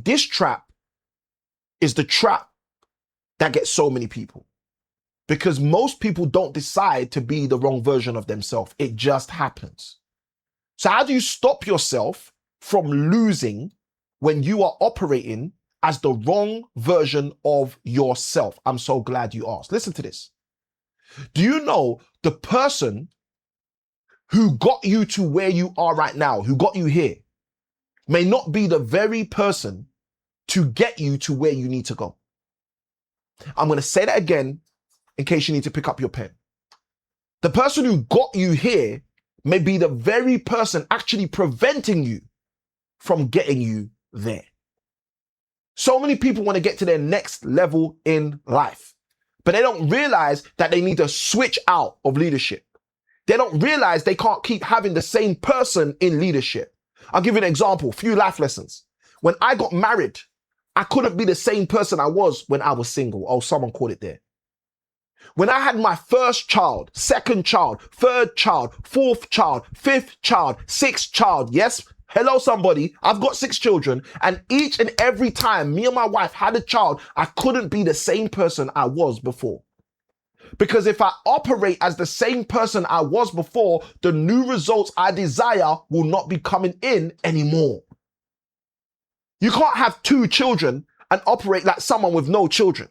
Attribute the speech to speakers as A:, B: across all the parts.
A: This trap is the trap that gets so many people, because most people don't decide to be the wrong version of themselves. It just happens. So how do you stop yourself from losing when you are operating as the wrong version of yourself? I'm so glad you asked. Listen to this. Do you know the person who got you to where you are right now, who got you here, may not be the very person to get you to where you need to go? I'm going to say that again in case you need to pick up your pen. The person who got you here may be the very person actually preventing you from getting you there. So many people want to get to their next level in life, but they don't realize that they need to switch out of leadership. They don't realize they can't keep having the same person in leadership. I'll give you an example, few life lessons. When I got married, I couldn't be the same person I was when I was single. Oh, someone caught it there. When I had my first child, second child, third child, fourth child, fifth child, sixth child, yes, hello somebody, I've got 6 children, and each and every time me and my wife had a child, I couldn't be the same person I was before. Because if I operate as the same person I was before, the new results I desire will not be coming in anymore. You can't have 2 children and operate like someone with no children.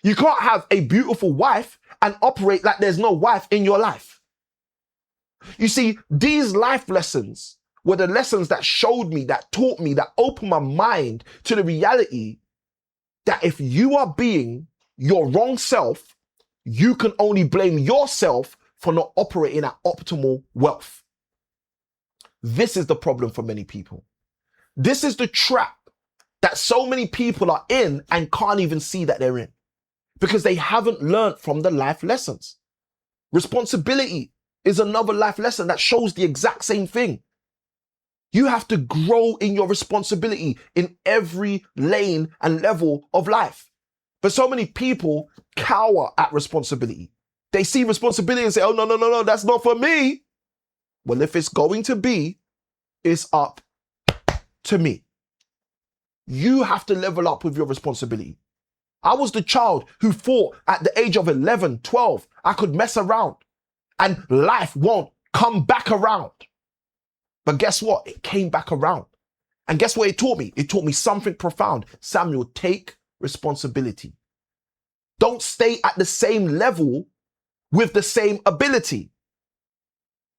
A: You can't have a beautiful wife and operate like there's no wife in your life. You see, these life lessons were the lessons that showed me, that taught me, that opened my mind to the reality that if you are being your wrong self, you can only blame yourself for not operating at optimal wealth. This is the problem for many people. This is the trap that so many people are in and can't even see that they're in, because they haven't learned from the life lessons. Responsibility is another life lesson that shows the exact same thing. You have to grow in your responsibility in every lane and level of life. But so many people cower at responsibility. They see responsibility and say, oh, no, that's not for me. Well, if it's going to be, it's up to me. You have to level up with your responsibility. I was the child who thought at the age of 11, 12, I could mess around and life won't come back around. But guess what? It came back around. And guess what it taught me? It taught me something profound. Samuel, take responsibility. Don't stay at the same level with the same ability.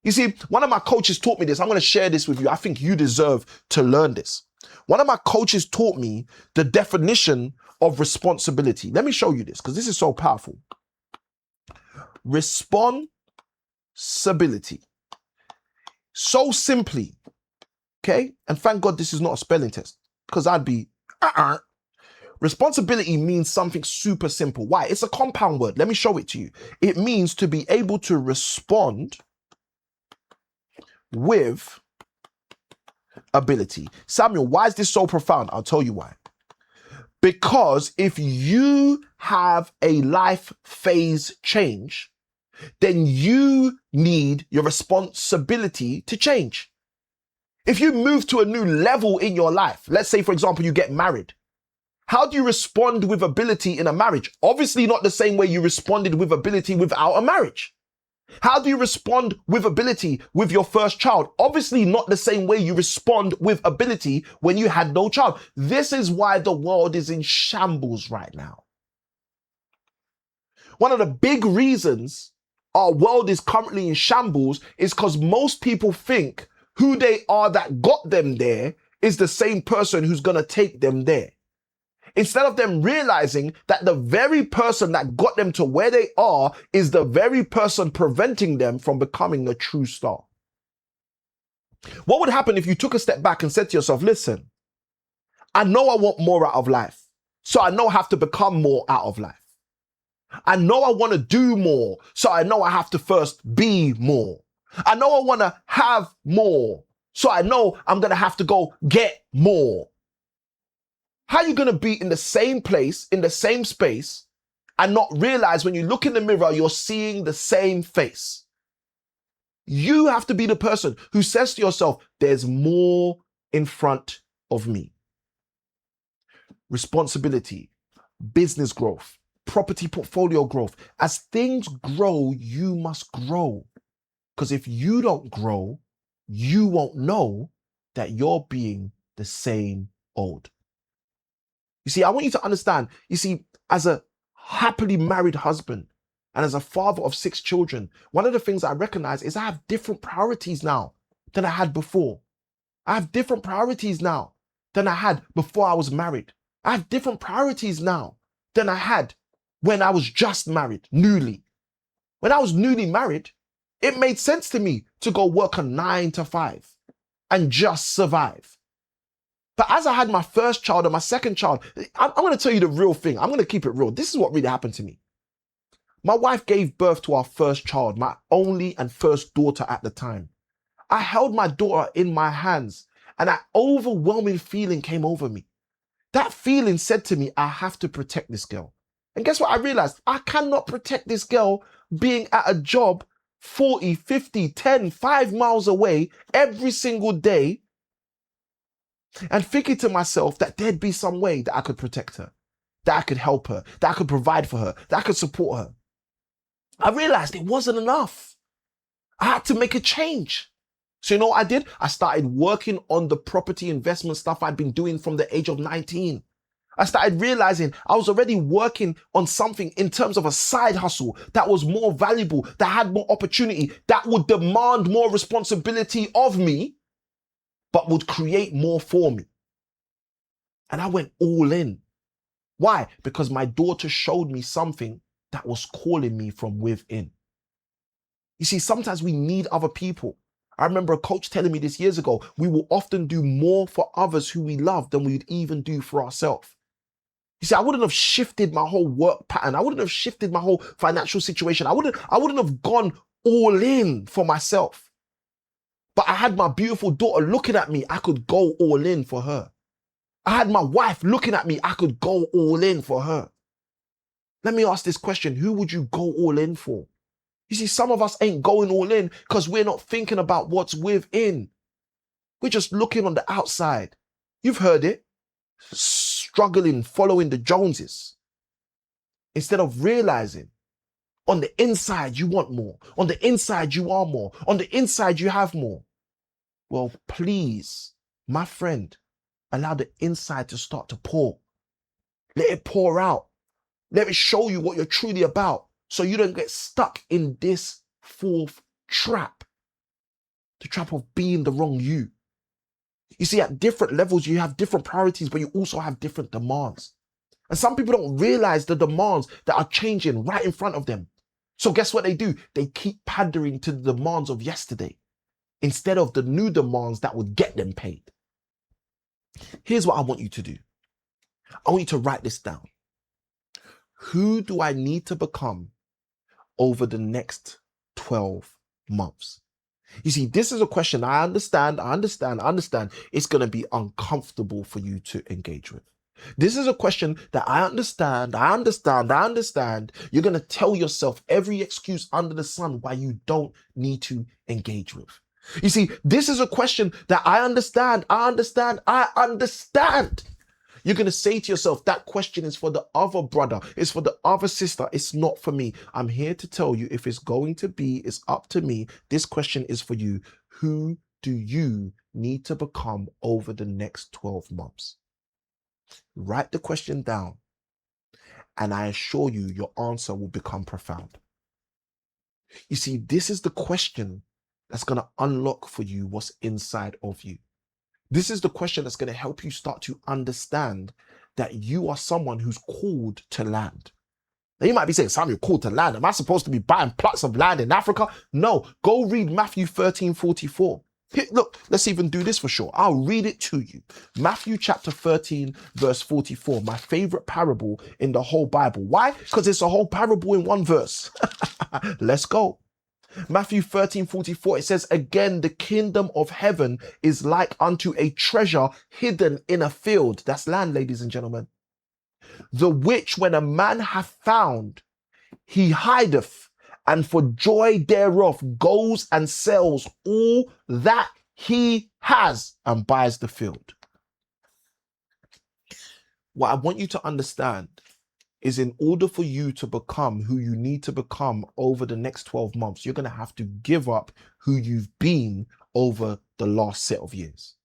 A: You see, one of my coaches taught me this. I'm going to share this with you. I think you deserve to learn this. One of my coaches taught me the definition of responsibility. Let me show you this because this is so powerful. Responsibility. So simply, okay? And thank God this is not a spelling test, because I'd be, Responsibility means something super simple. Why? It's a compound word. Let me show it to you. It means to be able to respond with ability. Samuel, why is this so profound? I'll tell you why. Because if you have a life phase change, then you need your responsibility to change. If you move to a new level in your life, let's say, for example, you get married. How do you respond with ability in a marriage? Obviously not the same way you responded with ability without a marriage. How do you respond with ability with your first child? Obviously not the same way you respond with ability when you had no child. This is why the world is in shambles right now. One of the big reasons our world is currently in shambles is because most people think who they are that got them there is the same person who's going to take them there. Instead of them realizing that the very person that got them to where they are is the very person preventing them from becoming a true star. What would happen if you took a step back and said to yourself, listen, I know I want more out of life, so I know I have to become more out of life. I know I want to do more, so I know I have to first be more. I know I want to have more, so I know I'm going to have to go get more. How are you going to be in the same place, in the same space, and not realize when you look in the mirror, you're seeing the same face? You have to be the person who says to yourself, there's more in front of me. responsibility, business growth, property portfolio growth. As things grow, you must grow. Because if you don't grow, you won't know that you're being the same old. You see, I want you to understand, you see, as a happily married husband and as a father of 6 children, one of the things I recognize is I have different priorities now than I had before. I have different priorities now than I had before I was married. I have different priorities now than I had when I was just married, newly. When I was newly married, it made sense to me to go work a 9 to 5 and just survive. But as I had my first child and my second child, I'm going to tell you the real thing. I'm going to keep it real. This is what really happened to me. My wife gave birth to our first child, my only and first daughter at the time. I held my daughter in my hands and an overwhelming feeling came over me. That feeling said to me, I have to protect this girl. And guess what I realized? I cannot protect this girl being at a job 40, 50, 10, 5 miles away every single day and thinking to myself that there'd be some way that I could protect her, that I could help her, that I could provide for her, that I could support her. I realized it wasn't enough. I had to make a change. So you know what I did? I started working on the property investment stuff I'd been doing from the age of 19. I started realizing I was already working on something in terms of a side hustle that was more valuable, that had more opportunity, that would demand more responsibility of me, but would create more for me. And I went all in. Why? Because my daughter showed me something that was calling me from within. You see, sometimes we need other people. I remember a coach telling me this years ago, we will often do more for others who we love than we'd even do for ourselves. You see, I wouldn't have shifted my whole work pattern. I wouldn't have shifted my whole financial situation. I wouldn't have gone all in for myself. But I had my beautiful daughter looking at me. I could go all in for her. I had my wife looking at me. I could go all in for her. Let me ask this question. Who would you go all in for? You see, some of us ain't going all in because we're not thinking about what's within. We're just looking on the outside. You've heard it. Struggling, following the Joneses. Instead of realizing on the inside you want more. On the inside you are more. On the inside you have more. Well, please, my friend, allow the inside to start to pour. Let it pour out. Let it show you what you're truly about so you don't get stuck in this fourth trap. The trap of being the wrong you. You see, at different levels, you have different priorities, but you also have different demands. And some people don't realize the demands that are changing right in front of them. So guess what they do? They keep pandering to the demands of yesterday instead of the new demands that would get them paid. Here's what I want you to do. I want you to write this down. Who do I need to become over the next 12 months? You see, this is a question I understand. It's going to be uncomfortable for you to engage with. This is a question that I understand. You're going to tell yourself every excuse under the sun why you don't need to engage with. You see, this is a question that I understand. You're going to say to yourself, that question is for the other brother. It's for the other sister. It's not for me. I'm here to tell you if it's going to be, it's up to me. This question is for you. Who do you need to become over the next 12 months? Write the question down, and I assure you, your answer will become profound. You see, this is the question that's going to unlock for you what's inside of you. This is the question that's going to help you start to understand that you are someone who's called to land. Now you might be saying, Sam, you're called to land. Am I supposed to be buying plots of land in Africa? No, go read Matthew 13:44. Look, let's even do this for sure. I'll read it to you. Matthew chapter 13, verse 44, my favorite parable in the whole Bible. Why? Because it's a whole parable in one verse. Let's go. Matthew 13:44, it says, again, the kingdom of heaven is like unto a treasure hidden in a field. That's land, ladies and gentlemen. The which when a man hath found, he hideth, and for joy thereof goes and sells all that he has and buys the field. What I want you to understand is, in order for you to become who you need to become over the next 12 months, you're going to have to give up who you've been over the last set of years.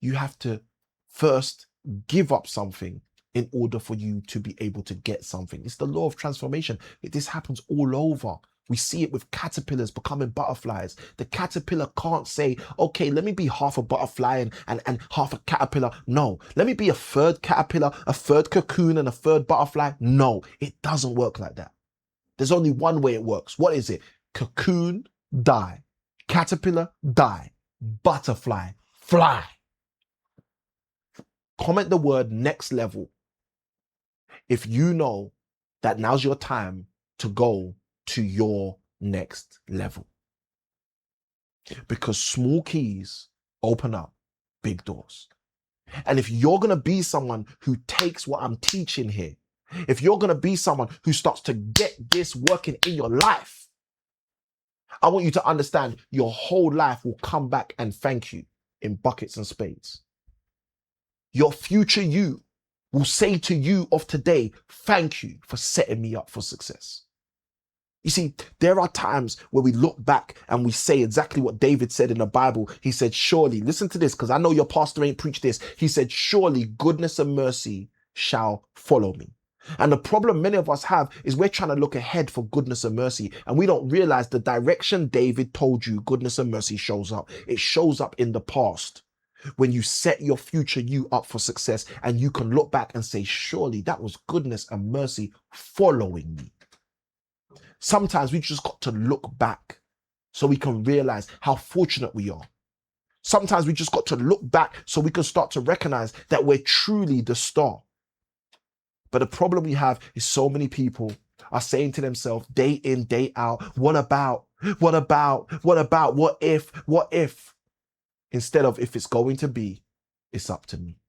A: You have to first give up something in order for you to be able to get something. It's the law of transformation. This happens all over. We see it with caterpillars becoming butterflies. The caterpillar can't say, okay, let me be half a butterfly and half a caterpillar. No, let me be a third caterpillar, a third cocoon, and a third butterfly. No, it doesn't work like that. There's only one way it works. What is it? Cocoon, die. Caterpillar, die. Butterfly, fly. Comment the word next level if you know that now's your time to go to your next level. Because small keys open up big doors. And if you're going to be someone who takes what I'm teaching here, if you're going to be someone who starts to get this working in your life, I want you to understand your whole life will come back and thank you in buckets and spades. Your future you will say to you of today, thank you for setting me up for success. You see, there are times where we look back and we say exactly what David said in the Bible. He said, surely, listen to this, because I know your pastor ain't preached this. He said, surely goodness and mercy shall follow me. And the problem many of us have is we're trying to look ahead for goodness and mercy, and we don't realize the direction David told you goodness and mercy shows up. It shows up in the past when you set your future you up for success, and you can look back and say, surely that was goodness and mercy following me. Sometimes we just got to look back so we can realize how fortunate we are. Sometimes we just got to look back so we can start to recognize that we're truly the star. But the problem we have is so many people are saying to themselves day in, day out, what about, what if, instead of if it's going to be, it's up to me.